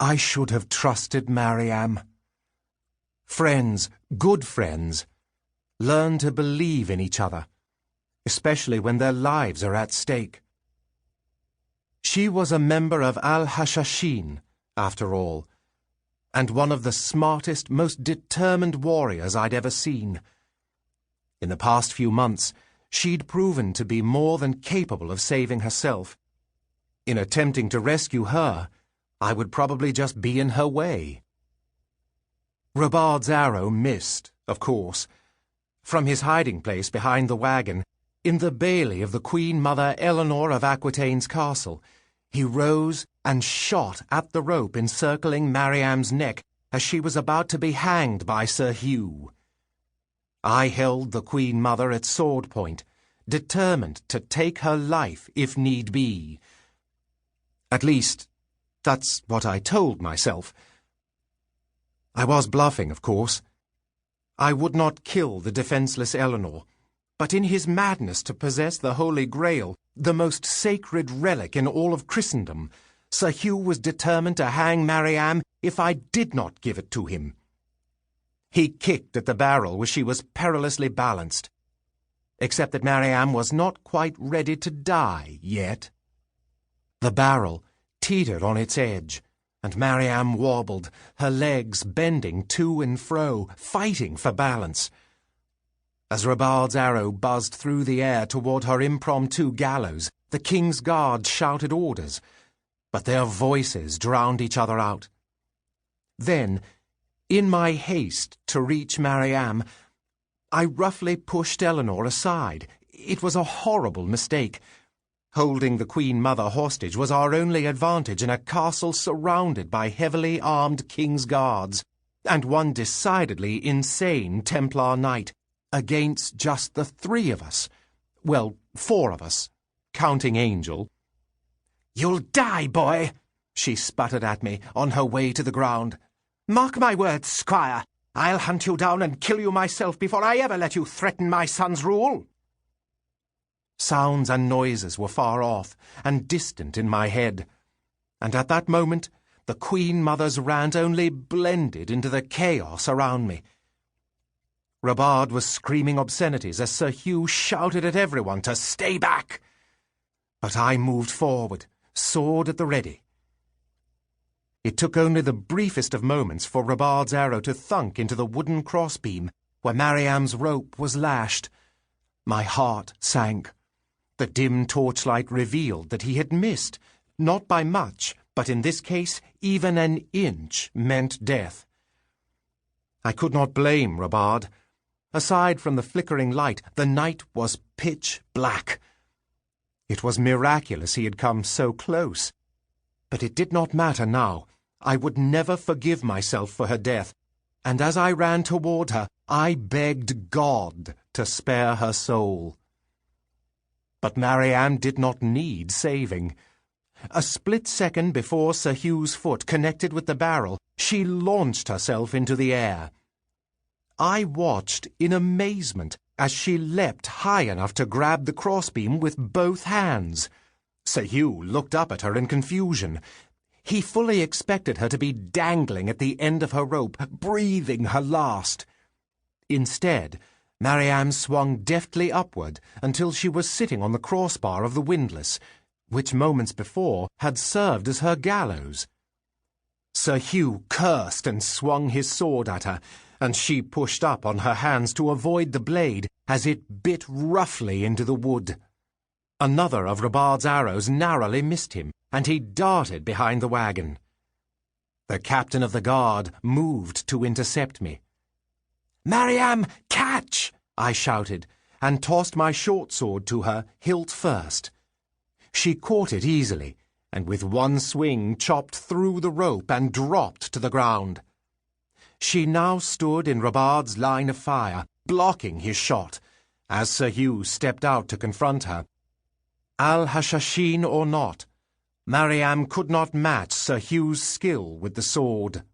I should have trusted Mariam. Friends, good friends, learn to believe in each other, especially when their lives are at stake. She was a member of Al-Hashashin, after all, and one of the smartest, most determined warriors I'd ever seen. In the past few months, she'd proven to be more than capable of saving herself. In attempting to rescue her, I would probably just be in her way. Robard's arrow missed, of course. From his hiding place behind the wagon, in the bailey of the Queen Mother Eleanor of Aquitaine's castle, he rose and shot at the rope encircling Mariam's neck as she was about to be hanged by Sir Hugh. I held the Queen Mother at sword point, determined to take her life if need be. At least, that's what I told myself. I was bluffing, of course. I would not kill the defenseless Eleanor, but in his madness to possess the Holy Grail, the most sacred relic in all of Christendom, Sir Hugh was determined to hang Mariam if I did not give it to him. He kicked at the barrel where she was perilously balanced, except that Mariam was not quite ready to die yet. The barrel teetered on its edge, and Mariam wobbled, her legs bending to and fro, fighting for balance. As Robard's arrow buzzed through the air toward her impromptu gallows, the king's guards shouted orders, but their voices drowned each other out. Then, in my haste to reach Mariam, I roughly pushed Eleanor aside. It was a horrible mistake. Holding the Queen Mother hostage was our only advantage in a castle surrounded by heavily armed king's guards, and one decidedly insane Templar knight, against just the 3 of us. Well, 4 of us, counting Angel. "You'll die, boy," she sputtered at me on her way to the ground. "Mark my words, squire, I'll hunt you down and kill you myself before I ever let you threaten my son's rule." Sounds and noises were far off and distant in my head, and at that moment the Queen Mother's rant only blended into the chaos around me. Robard was screaming obscenities as Sir Hugh shouted at everyone to stay back. But I moved forward, sword at the ready. It took only the briefest of moments for Robard's arrow to thunk into the wooden crossbeam where Mariam's rope was lashed. My heart sank. The dim torchlight revealed that he had missed, not by much, but in this case even an inch meant death. I could not blame Robard. Aside from the flickering light, the night was pitch black. It was miraculous he had come so close. But it did not matter now. I would never forgive myself for her death, and as I ran toward her, I begged God to spare her soul. But Mariam did not need saving. A split second before Sir Hugh's foot connected with the barrel, she launched herself into the air. I watched in amazement as she leapt high enough to grab the crossbeam with both hands. Sir Hugh looked up at her in confusion. He fully expected her to be dangling at the end of her rope, breathing her last. Instead, Mariam swung deftly upward until she was sitting on the crossbar of the windlass, which moments before had served as her gallows. Sir Hugh cursed and swung his sword at her, and she pushed up on her hands to avoid the blade as it bit roughly into the wood. Another of Robard's arrows narrowly missed him, and he darted behind the wagon. The captain of the guard moved to intercept me. "Mariam, catch!" I shouted, and tossed my short sword to her, hilt first. She caught it easily, and with one swing chopped through the rope and dropped to the ground. She now stood in Robard's line of fire, blocking his shot, as Sir Hugh stepped out to confront her. Al-Hashashin or not, Mariam could not match Sir Hugh's skill with the sword.